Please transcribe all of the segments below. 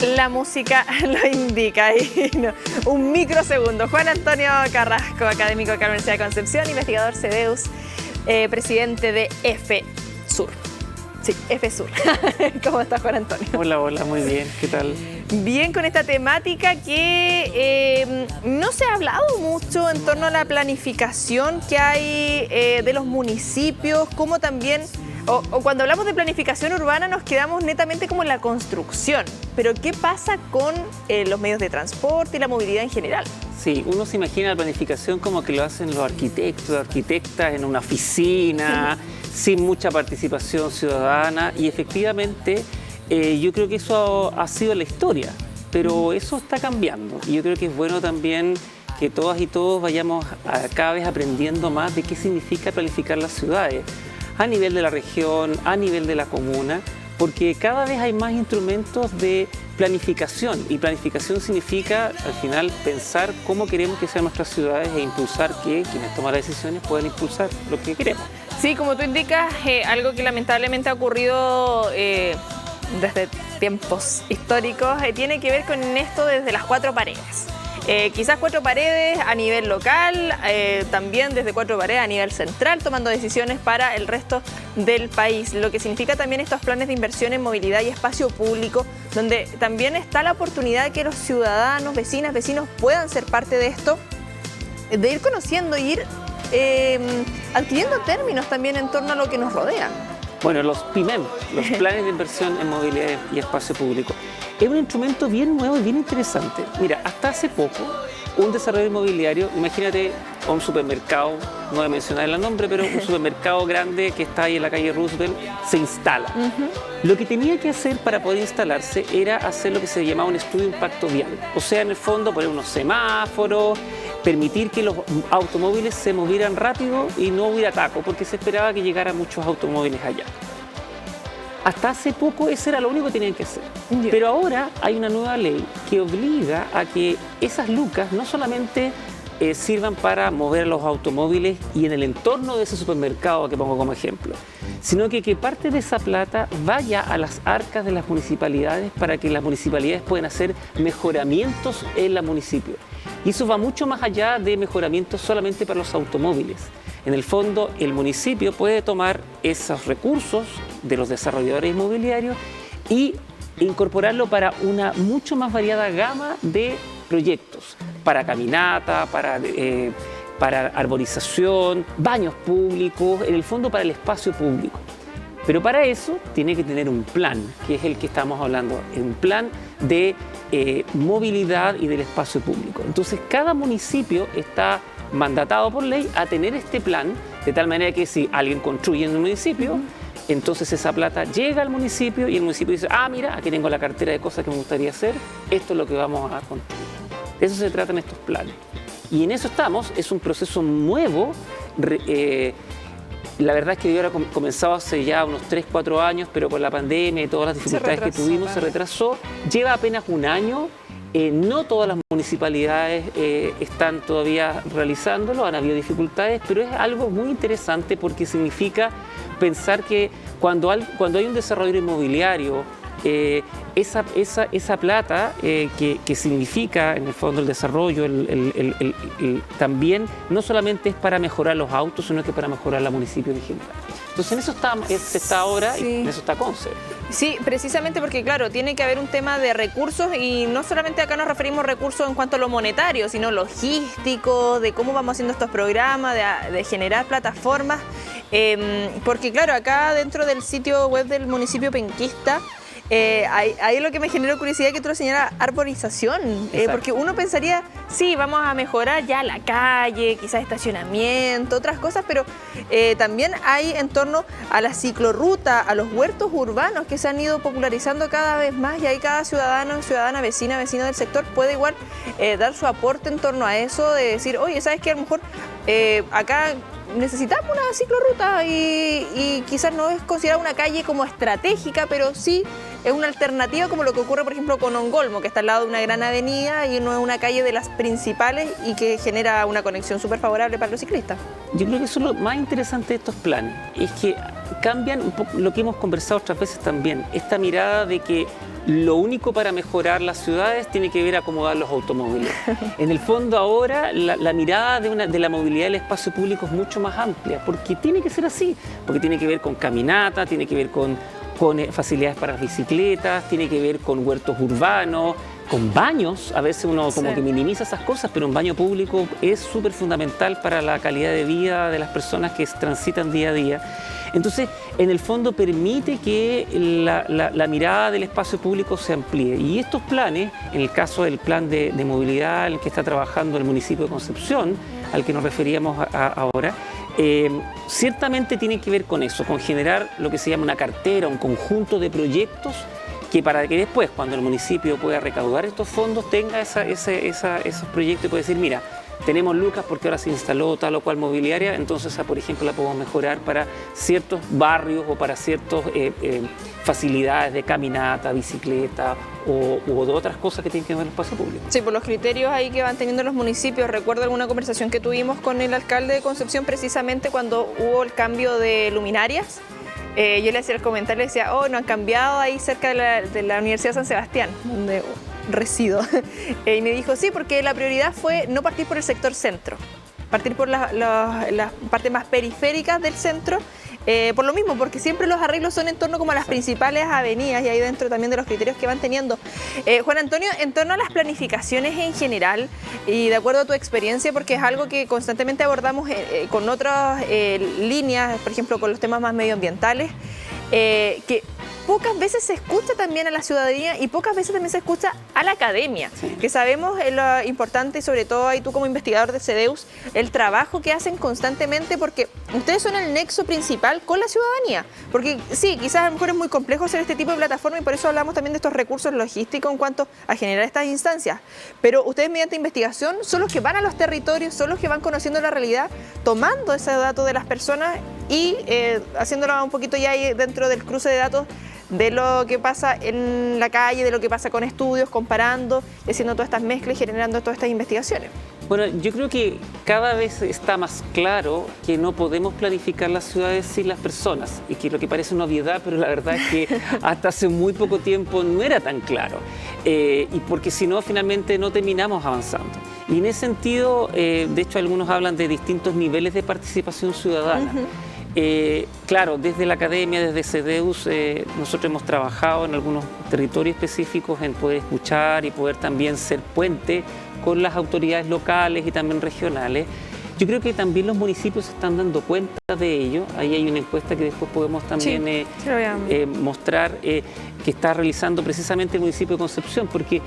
La música lo indica. Y no, un microsegundo. Juan Antonio Carrasco, académico de la Universidad de Concepción, investigador CEDEUS, presidente de FSUR. Sí, FSUR. ¿Cómo estás, Juan Antonio? Hola, muy bien. ¿Qué tal? Bien, con esta temática que no se ha hablado mucho en torno a la planificación que hay de los municipios, como también... O cuando hablamos de planificación urbana nos quedamos netamente como en la construcción, pero ¿qué pasa con los medios de transporte y la movilidad en general? Sí, uno se imagina la planificación como que lo hacen los arquitectos, arquitectas en una oficina, sin mucha participación ciudadana, y efectivamente yo creo que eso ha sido la historia, pero eso está cambiando, y yo creo que es bueno también que todas y todos vayamos cada vez aprendiendo más de qué significa planificar las ciudades, a nivel de la región, a nivel de la comuna, porque cada vez hay más instrumentos de planificación, y planificación significa al final pensar cómo queremos que sean nuestras ciudades e impulsar que quienes toman las decisiones puedan impulsar lo que queremos. Sí, como tú indicas, algo que lamentablemente ha ocurrido desde tiempos históricos, tiene que ver con esto desde las cuatro paredes. Quizás cuatro paredes a nivel local, también desde cuatro paredes a nivel central, tomando decisiones para el resto del país. Lo que significa también estos planes de inversión en movilidad y espacio público, donde también está la oportunidad de que los ciudadanos, vecinas, vecinos puedan ser parte de esto, de ir conociendo, ir adquiriendo términos también en torno a lo que nos rodea. Bueno, los PIMEM, los planes de inversión en movilidad y espacio público, es un instrumento bien nuevo y bien interesante. Mira, hasta hace poco, un desarrollo inmobiliario, imagínate un supermercado, no voy a mencionar el nombre, pero un supermercado grande que está ahí en la calle Roosevelt, se instala. Lo que tenía que hacer para poder instalarse era hacer lo que se llamaba un estudio de impacto vial. O sea, en el fondo, poner unos semáforos, permitir que los automóviles se movieran rápido y no hubiera taco, porque se esperaba que llegaran muchos automóviles allá. Hasta hace poco eso era lo único que tenían que hacer. Pero ahora hay una nueva ley que obliga a que esas lucas no solamente sirvan para mover los automóviles y en el entorno de ese supermercado que pongo como ejemplo, sino que parte de esa plata vaya a las arcas de las municipalidades para que las municipalidades puedan hacer mejoramientos en la municipio. Y eso va mucho más allá de mejoramientos solamente para los automóviles. En el fondo, el municipio puede tomar esos recursos de los desarrolladores inmobiliarios y incorporarlo para una mucho más variada gama de proyectos, para caminata, para arborización, baños públicos, en el fondo para el espacio público. Pero para eso tiene que tener un plan, que es el que estamos hablando, un plan de movilidad y del espacio público. Entonces, cada municipio está mandatado por ley a tener este plan, de tal manera que si alguien construye en un municipio, entonces esa plata llega al municipio y el municipio dice, mira, aquí tengo la cartera de cosas que me gustaría hacer, esto es lo que vamos a construir. De eso se tratan estos planes. Y en eso estamos, es un proceso nuevo. La verdad es que yo ahora comenzaba hace ya unos 3-4 años, pero con la pandemia y todas las dificultades que tuvimos, se retrasó. Lleva apenas un año. No todas las municipalidades están todavía realizándolo, han habido dificultades, pero es algo muy interesante porque significa pensar que cuando hay un desarrollo inmobiliario, esa plata que significa en el fondo el desarrollo, también no solamente es para mejorar los autos, sino que para mejorar la municipio en general. Entonces en eso está ahora y en eso está Conce. Sí, precisamente porque claro, tiene que haber un tema de recursos y no solamente acá nos referimos a recursos en cuanto a lo monetario, sino logístico, de cómo vamos haciendo estos programas, de generar plataformas, porque claro, acá dentro del sitio web del municipio penquista, ahí lo que me generó curiosidad que tú lo señalas, arborización, porque uno pensaría, sí, vamos a mejorar ya la calle, quizás estacionamiento, otras cosas, pero también hay en torno a la ciclorruta, a los huertos urbanos que se han ido popularizando cada vez más y ahí cada ciudadano, ciudadana, vecino del sector puede igual dar su aporte en torno a eso, de decir, oye, ¿sabes qué? A lo mejor acá necesitamos una ciclorruta y quizás no es considerada una calle como estratégica, pero sí es una alternativa como lo que ocurre, por ejemplo, con Ongolmo, que está al lado de una gran avenida y no es una calle de las principales y que genera una conexión súper favorable para los ciclistas. Yo creo que eso es lo más interesante de estos planes, es que cambian un poco lo que hemos conversado otras veces también, esta mirada de que lo único para mejorar las ciudades tiene que ver acomodar los automóviles. En el fondo ahora la mirada de la movilidad del espacio público es mucho más amplia, porque tiene que ser así, porque tiene que ver con caminata, tiene que ver con facilidades para las bicicletas, tiene que ver con huertos urbanos, con baños. A veces uno como que minimiza esas cosas, pero un baño público es súper fundamental para la calidad de vida de las personas que transitan día a día. Entonces, en el fondo permite que la mirada del espacio público se amplíe. Y estos planes, en el caso del plan de movilidad en el que está trabajando el municipio de Concepción, al que nos referíamos ahora, ciertamente tienen que ver con eso, con generar lo que se llama una cartera, un conjunto de proyectos que para que después, cuando el municipio pueda recaudar estos fondos, tenga esos proyectos y pueda decir, mira, tenemos lucas porque ahora se instaló tal o cual mobiliaria, entonces, por ejemplo, la podemos mejorar para ciertos barrios o para ciertas facilidades de caminata, bicicleta o de otras cosas que tienen que ver con el espacio público. Sí, por los criterios ahí que van teniendo los municipios. Recuerdo alguna conversación que tuvimos con el alcalde de Concepción precisamente cuando hubo el cambio de luminarias. Yo le hacía el comentario, le decía, no han cambiado ahí cerca de la Universidad de San Sebastián, donde resido. Y me dijo, sí, porque la prioridad fue no partir por el sector centro, partir por las partes más periféricas del centro, por lo mismo, porque siempre los arreglos son en torno como a las principales avenidas y ahí dentro también de los criterios que van teniendo. Juan Antonio, en torno a las planificaciones en general y de acuerdo a tu experiencia, porque es algo que constantemente abordamos con otras líneas, por ejemplo con los temas más medioambientales, que pocas veces se escucha también a la ciudadanía y pocas veces también se escucha a la academia, que sabemos lo importante y sobre todo ahí tú como investigador de CEDEUS, el trabajo que hacen constantemente porque ustedes son el nexo principal con la ciudadanía, porque sí, quizás a lo mejor es muy complejo hacer este tipo de plataforma y por eso hablamos también de estos recursos logísticos en cuanto a generar estas instancias, pero ustedes mediante investigación son los que van a los territorios, son los que van conociendo la realidad, tomando ese dato de las personas y haciéndolo un poquito ya ahí dentro del cruce de datos de lo que pasa en la calle, de lo que pasa con estudios, comparando, haciendo todas estas mezclas y generando todas estas investigaciones. Bueno, yo creo que cada vez está más claro que no podemos planificar las ciudades sin las personas y que lo que parece una obviedad, pero la verdad es que hasta hace muy poco tiempo no era tan claro y porque si no, finalmente no terminamos avanzando. Y en ese sentido, de hecho, algunos hablan de distintos niveles de participación ciudadana. Claro, desde la academia, desde CEDEUS, nosotros hemos trabajado en algunos territorios específicos en poder escuchar y poder también ser puente con las autoridades locales y también regionales. Yo creo que también los municipios se están dando cuenta de ello. Ahí hay una encuesta que después podemos también mostrar que está realizando precisamente el municipio de Concepción, porque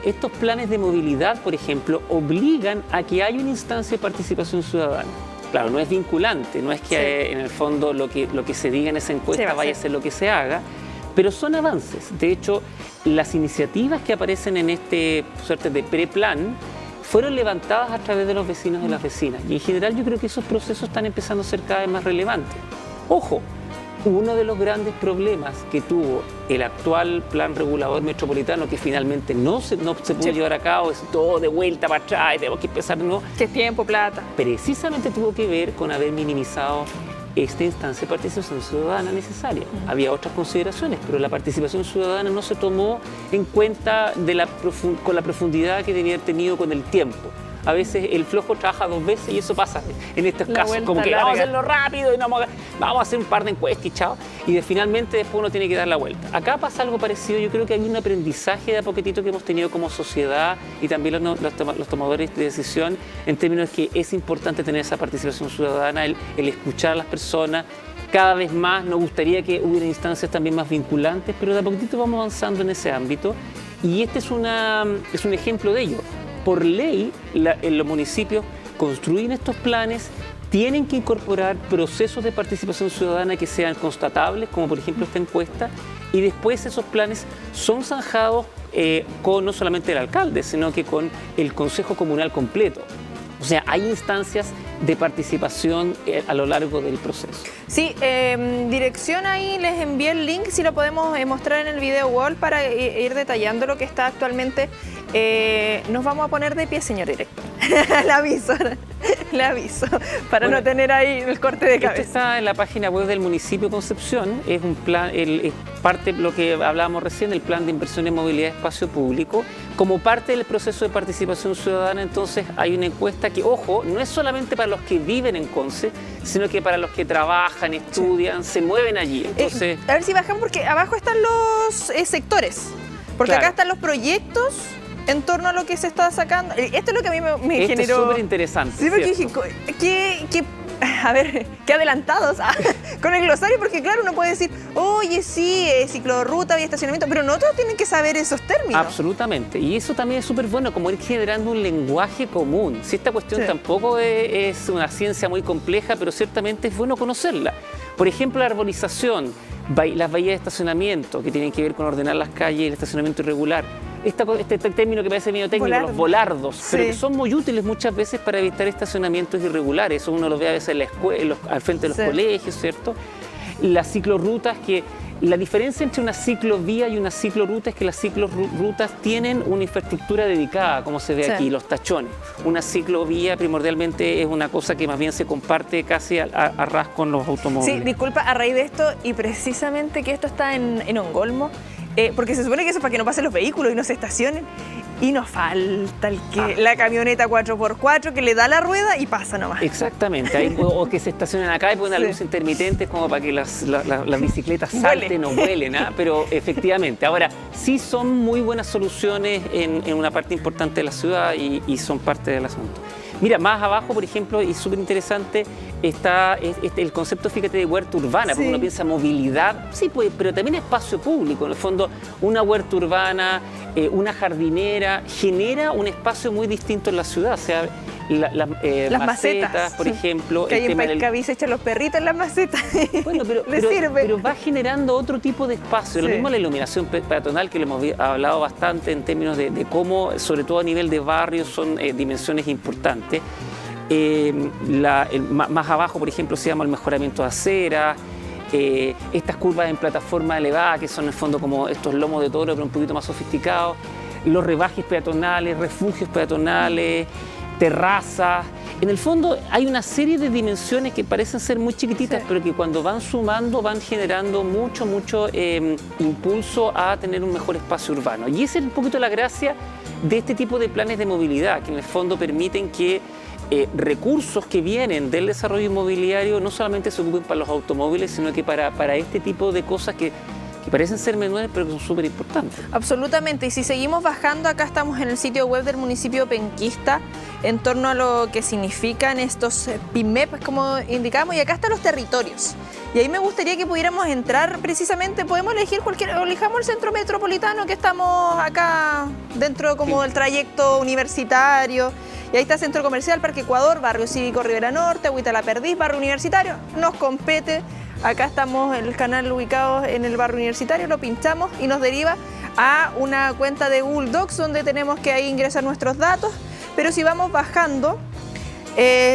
estos planes de movilidad, por ejemplo, obligan a que haya una instancia de participación ciudadana. Claro, no es vinculante, no es que en el fondo lo que se diga en esa encuesta vaya a ser lo que se haga, pero son avances. De hecho, las iniciativas que aparecen en este suerte de preplan fueron levantadas a través de los vecinos y las vecinas. Y en general yo creo que esos procesos están empezando a ser cada vez más relevantes. Ojo, uno de los grandes problemas que tuvo el actual plan regulador metropolitano, que finalmente no se pudo llevar a cabo, es todo de vuelta para atrás, tenemos que empezar de nuevo. ¿Qué tiempo, plata? Precisamente tuvo que ver con haber minimizado esta instancia de participación ciudadana necesaria. Había otras consideraciones, pero la participación ciudadana no se tomó en cuenta con la profundidad que debía haber tenido con el tiempo. A veces el flojo trabaja dos veces y eso pasa en estos casos, como que vamos a hacerlo rápido y vamos a hacer un par de encuestas y chao, y finalmente después uno tiene que dar la vuelta. Acá pasa algo parecido. Yo creo que hay un aprendizaje de a poquitito que hemos tenido como sociedad y también los tomadores de decisión en términos de que es importante tener esa participación ciudadana, el escuchar a las personas. Cada vez más nos gustaría que hubiera instancias también más vinculantes, pero de a poquitito vamos avanzando en ese ámbito y este es un ejemplo de ello. Por ley, en los municipios construyen estos planes, tienen que incorporar procesos de participación ciudadana que sean constatables, como por ejemplo esta encuesta, y después esos planes son zanjados con no solamente el alcalde, sino que con el Consejo Comunal completo. O sea, hay instancias de participación a lo largo del proceso. Sí, dirección ahí, les envié el link, si lo podemos mostrar en el video wall para ir detallando lo que está actualmente. Nos vamos a poner de pie, señor director. le aviso, para no tener ahí el corte de cabeza. Esto está en la página web del municipio de Concepción, es un plan, es parte de lo que hablábamos recién, el plan de inversión en movilidad y espacio público. Como parte del proceso de participación ciudadana, entonces hay una encuesta que, ojo, no es solamente para los que viven en Conce, sino que para los que trabajan, estudian, se mueven allí. Entonces, a ver si bajamos, porque abajo están los sectores, porque claro, acá están los proyectos en torno a lo que se está sacando. Esto es lo que a mí me esto generó... es súper interesante. Sí, porque dije, a ver, qué adelantados con el glosario, porque claro, uno puede decir, oye, sí, ciclorruta, vía estacionamiento, pero no todos tienen que saber esos términos. Absolutamente, y eso también es súper bueno, como ir generando un lenguaje común. Si esta cuestión tampoco es una ciencia muy compleja, pero ciertamente es bueno conocerla. Por ejemplo, la arborización, las bahías de estacionamiento, que tienen que ver con ordenar las calles y el estacionamiento irregular. Este término que parece medio técnico, los volardos, pero que son muy útiles muchas veces para evitar estacionamientos irregulares. Eso uno lo ve a veces en la escuela, al frente de los colegios, ¿cierto? Las ciclorrutas, que la diferencia entre una ciclovía y una ciclorruta es que las ciclorrutas tienen una infraestructura dedicada, como se ve aquí, los tachones. Una ciclovía primordialmente es una cosa que más bien se comparte casi a ras con los automóviles. Sí, disculpa, a raíz de esto, y precisamente que esto está en Ongolmo, porque se supone que eso es para que no pasen los vehículos y no se estacionen, y nos falta la camioneta 4x4 que le da la rueda y pasa nomás. Exactamente, o que se estacionen acá y ponen luz intermitentes como para que las bicicletas salten o vuelen, pero efectivamente. Ahora, sí son muy buenas soluciones en una parte importante de la ciudad y son parte del asunto. Mira, más abajo, por ejemplo, y súper interesante, está el concepto, fíjate, de huerta urbana, porque uno piensa movilidad, sí, pues, pero también espacio público. En el fondo, una huerta urbana, una jardinera, genera un espacio muy distinto en la ciudad. O sea, las macetas, por ejemplo. Que hay en Paiscaví se echan los perritos en las macetas. Bueno, pero va generando otro tipo de espacio. Lo mismo la iluminación peatonal, que lo hemos hablado bastante en términos de cómo, sobre todo a nivel de barrios, son dimensiones importantes. Más abajo, por ejemplo, se llama el mejoramiento de aceras. Estas curvas en plataforma elevada, que son en el fondo como estos lomos de toro, pero un poquito más sofisticados. Los rebajes peatonales, refugios peatonales, terrazas. En el fondo hay una serie de dimensiones que parecen ser muy chiquititas, pero que cuando van sumando van generando mucho impulso a tener un mejor espacio urbano. Y esa es un poquito la gracia de este tipo de planes de movilidad, que en el fondo permiten que recursos que vienen del desarrollo inmobiliario no solamente se ocupen para los automóviles, sino que para este tipo de cosas que parecen ser menores, pero que son súper importantes. Absolutamente, y si seguimos bajando, acá estamos en el sitio web del municipio penquista, en torno a lo que significan estos PIMEP, como indicamos, y acá están los territorios. Y ahí me gustaría que pudiéramos entrar precisamente, podemos elegir elijamos el centro metropolitano, que estamos acá dentro como del trayecto universitario. Y ahí está Centro Comercial, Parque Ecuador, Barrio Cívico Rivera Norte, Agüita La Perdiz, Barrio Universitario. Nos compete. Acá estamos el canal ubicado en el barrio universitario, lo pinchamos y nos deriva a una cuenta de Google Docs donde tenemos que ahí ingresar nuestros datos. Pero si vamos bajando,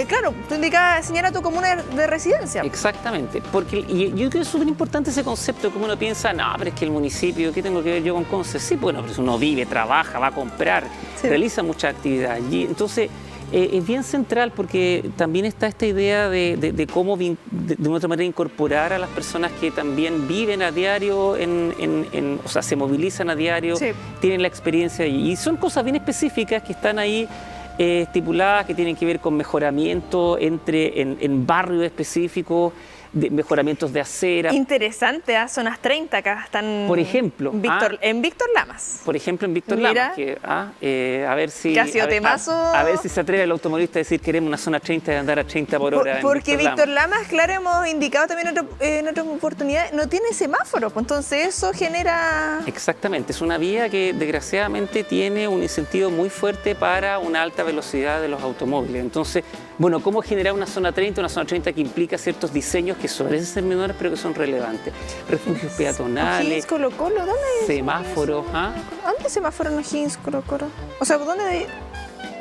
claro, tú indicas señala tu comuna de residencia. Exactamente, porque y yo creo que es súper importante ese concepto, como uno piensa, no, pero es que el municipio, ¿qué tengo que ver yo con Conce? Sí, bueno, pero uno vive, trabaja, va a comprar, realiza muchas actividades allí. Entonces, es bien central porque también está esta idea de cómo de una otra manera incorporar a las personas que también viven a diario, o sea, se movilizan a diario, tienen la experiencia y son cosas bien específicas que están ahí estipuladas, que tienen que ver con mejoramiento en barrios específicos, de mejoramientos de acera. Interesante, zonas 30 acá están. Por ejemplo. En Víctor Lamas. Por ejemplo, en Víctor Lamas. Que, a ver si. Que ha sido temazo. A ver si se atreve el automovilista a decir queremos una zona 30 de andar a 30 por hora. Porque Víctor Lamas, claro, hemos indicado también en otras oportunidades, no tiene semáforo, pues entonces eso genera. Exactamente, es una vía que desgraciadamente tiene un incentivo muy fuerte para una alta velocidad de los automóviles. Entonces, bueno, ¿cómo generar una zona 30? Una zona 30 que implica ciertos diseños que parecen ser menores, pero que son relevantes. Refugios peatonales. O'Higgins, Colo Colo, ¿dónde hay semáforos? ¿Dónde semáforo en O'Higgins, Colo Colo? O sea, ¿dónde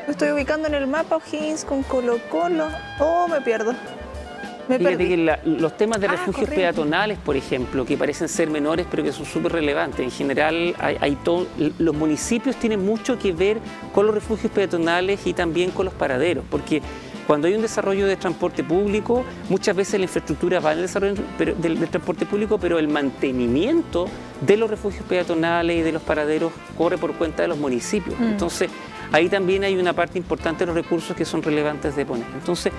me estoy ubicando en el mapa O'Higgins con Colo Colo? Oh, me pierdo. Me Fíjate perdí. que los temas de refugios correcto. peatonales, por ejemplo, que parecen ser menores, pero que son súper relevantes. En general, los municipios tienen mucho que ver con los refugios peatonales y también con los paraderos, porque cuando hay un desarrollo de transporte público, muchas veces la infraestructura va en el desarrollo del transporte público, pero el mantenimiento de los refugios peatonales y de los paraderos corre por cuenta de los municipios. Entonces, ahí también hay una parte importante de los recursos que son relevantes de poner. Entonces,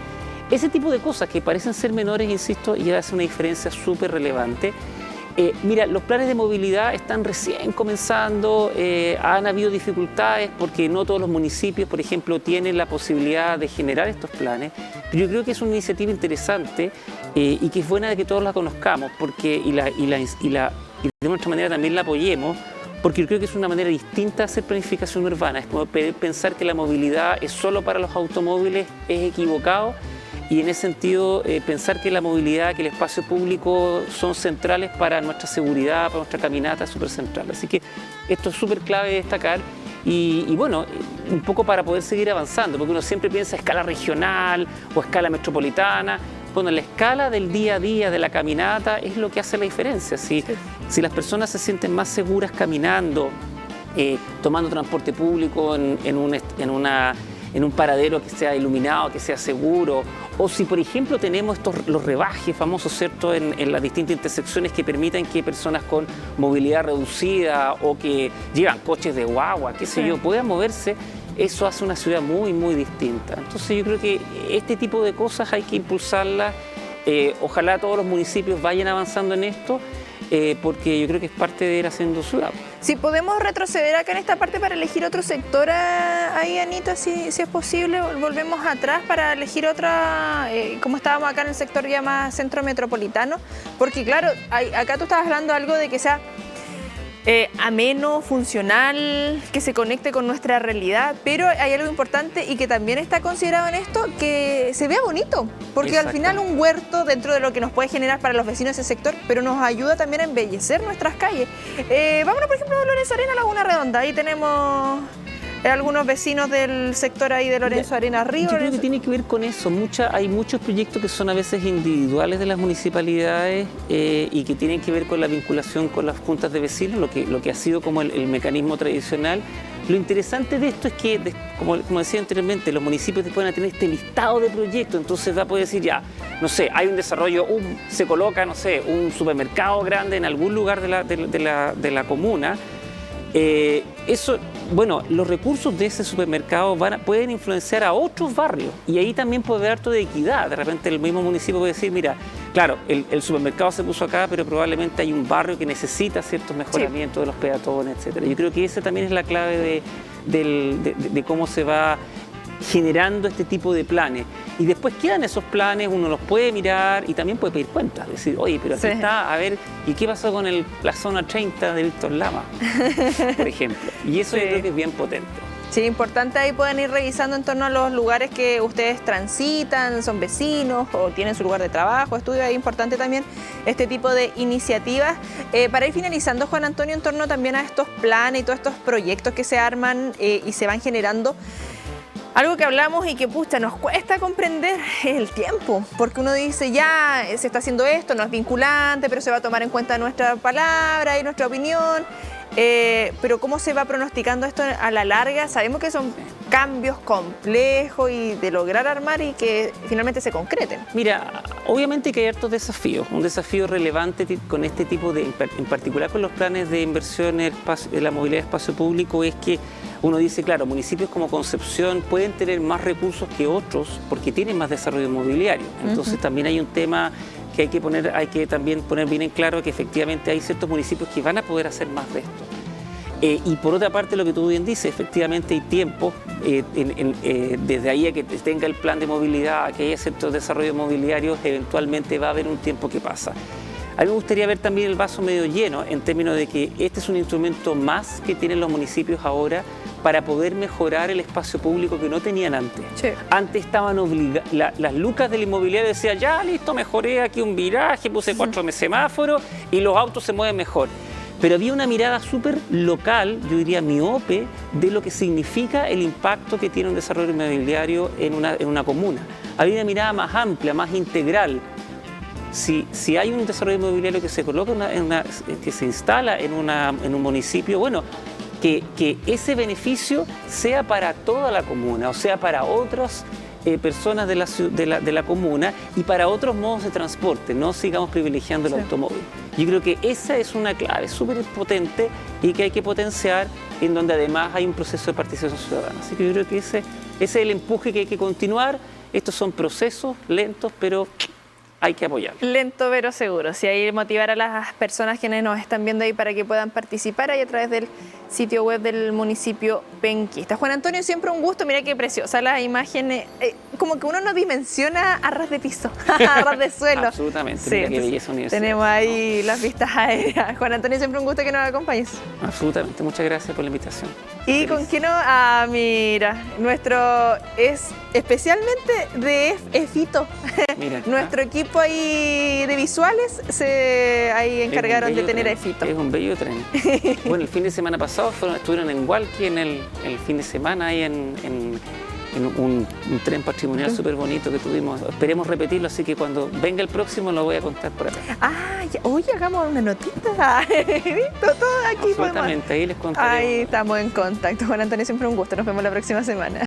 ese tipo de cosas que parecen ser menores, insisto, ya hace una diferencia súper relevante. Mira, los planes de movilidad están recién comenzando, han habido dificultades porque no todos los municipios, por ejemplo, tienen la posibilidad de generar estos planes, pero yo creo que es una iniciativa interesante y que es buena de que todos la conozcamos porque, y de nuestra manera también la apoyemos, porque yo creo que es una manera distinta de hacer planificación urbana. Es como pensar que la movilidad es solo para los automóviles, es equivocado. Y en ese sentido, pensar que la movilidad, que el espacio público son centrales para nuestra seguridad, para nuestra caminata, es súper central. Así que esto es súper clave de destacar y bueno, un poco para poder seguir avanzando, porque uno siempre piensa a escala regional o a escala metropolitana. Bueno, la escala del día a día de la caminata es lo que hace la diferencia. Si las personas se sienten más seguras caminando, tomando transporte público en un paradero que sea iluminado, que sea seguro, o si por ejemplo tenemos los rebajes famosos, ¿cierto?, en las distintas intersecciones que permitan que personas con movilidad reducida o que llevan coches de guagua, qué sé yo, puedan moverse, eso hace una ciudad muy, muy distinta. Entonces yo creo que este tipo de cosas hay que impulsarlas, ojalá todos los municipios vayan avanzando en esto, porque yo creo que es parte de ir haciendo ciudad. Si podemos retroceder acá en esta parte para elegir otro sector ahí, Anita, si es posible, volvemos atrás para elegir otra, como estábamos acá en el sector ya más centro metropolitano, porque claro, acá tú estabas hablando algo de que sea ameno, funcional, que se conecte con nuestra realidad, pero hay algo importante y que también está considerado en esto, que se vea bonito, porque al final un huerto dentro de lo que nos puede generar para los vecinos de ese sector, pero nos ayuda también a embellecer nuestras calles. Vámonos por ejemplo a Lorenzo Arena, Laguna Redonda, ahí tenemos algunos vecinos del sector ahí de Lorenzo Arena Río. Yo creo que tiene que ver con eso. Hay muchos proyectos que son a veces individuales de las municipalidades y que tienen que ver con la vinculación con las juntas de vecinos, lo que ha sido como el mecanismo tradicional. Lo interesante de esto es que, como decía anteriormente, los municipios después van a tener este listado de proyectos, entonces va a poder decir ya, no sé, hay un desarrollo, se coloca, no sé, un supermercado grande en algún lugar de la comuna. Bueno, los recursos de ese supermercado pueden influenciar a otros barrios y ahí también puede haber harto de equidad. De repente el mismo municipio puede decir, mira, claro, el supermercado se puso acá, pero probablemente hay un barrio que necesita ciertos mejoramientos de los peatones, etcétera. Yo creo que esa también es la clave de cómo se va generando este tipo de planes. Y después quedan esos planes, uno los puede mirar y también puede pedir cuentas. Decir, oye, pero aquí está, a ver, ¿y qué pasó con la zona 30 de Víctor Lama? Por ejemplo. Y eso yo creo que es bien potente. Sí, importante ahí pueden ir revisando en torno a los lugares que ustedes transitan, son vecinos o tienen su lugar de trabajo, estudio. Es importante también este tipo de iniciativas. Para ir finalizando, Juan Antonio, en torno también a estos planes y todos estos proyectos que se arman y se van generando, algo que hablamos y que nos cuesta comprender es el tiempo, porque uno dice ya se está haciendo esto, no es vinculante, pero se va a tomar en cuenta nuestra palabra y nuestra opinión, pero cómo se va pronosticando esto a la larga. Sabemos que son cambios complejos y de lograr armar y que finalmente se concreten. Mira, obviamente que hay hartos desafíos. Un desafío relevante con este tipo en particular con los planes de inversión en la movilidad de espacio público, es que uno dice, claro, municipios como Concepción pueden tener más recursos que otros porque tienen más desarrollo inmobiliario. Entonces también hay un tema que hay que también poner bien en claro, que efectivamente hay ciertos municipios que van a poder hacer más de esto. Y por otra parte, lo que tú bien dices, efectivamente hay tiempos, desde ahí a que tenga el plan de movilidad, a que haya ciertos desarrollos inmobiliarios, eventualmente va a haber un tiempo que pasa. A mí me gustaría ver también el vaso medio lleno, en términos de que este es un instrumento más que tienen los municipios ahora para poder mejorar el espacio público que no tenían antes. Sí. Antes estaban obligados, las lucas del inmobiliario decían, ya listo, mejoré aquí un viraje, puse 4 semáforos y los autos se mueven mejor. Pero había una mirada súper local, yo diría miope, de lo que significa el impacto que tiene un desarrollo inmobiliario en una comuna. Había una mirada más amplia, más integral, si hay un desarrollo inmobiliario que se coloca que se instala en un municipio, bueno, que ese beneficio sea para toda la comuna, o sea, para otras personas de la comuna y para otros modos de transporte, no sigamos privilegiando el automóvil. Yo creo que esa es una clave súper potente y que hay que potenciar, en donde además hay un proceso de participación ciudadana. Así que yo creo que ese es el empuje que hay que continuar. Estos son procesos lentos, pero hay que apoyar. Lento pero seguro. Si hay que motivar a las personas quienes nos están viendo ahí para que puedan participar ahí a través del sitio web del municipio penquista. Juan Antonio, siempre un gusto. Mira qué preciosa las imágenes. Como que uno no dimensiona a ras de piso, a ras de suelo. Absolutamente. Sí, mira qué belleza universidad. Tenemos ahí las vistas aéreas. Juan Antonio, siempre un gusto que nos acompañes. Absolutamente. Muchas gracias por la invitación. ¿Y Feliz. con quién no? Ah, mira, nuestro es especialmente de EFITO. Mira, Nuestro equipo ahí de visuales se ahí encargaron de tener a tren. EFITO. Es un bello tren. Bueno, el fin de semana pasado estuvieron en Hualqui el fin de semana ahí en un tren patrimonial súper bonito que tuvimos. Esperemos repetirlo, así que cuando venga el próximo lo voy a contar por acá. Ah, ya. Oye, hagamos una notita. ¿Listo? Todo aquí podemos. Absolutamente, ahí les contaré. Ahí estamos en contacto. Juan Antonio, siempre un gusto. Nos vemos la próxima semana.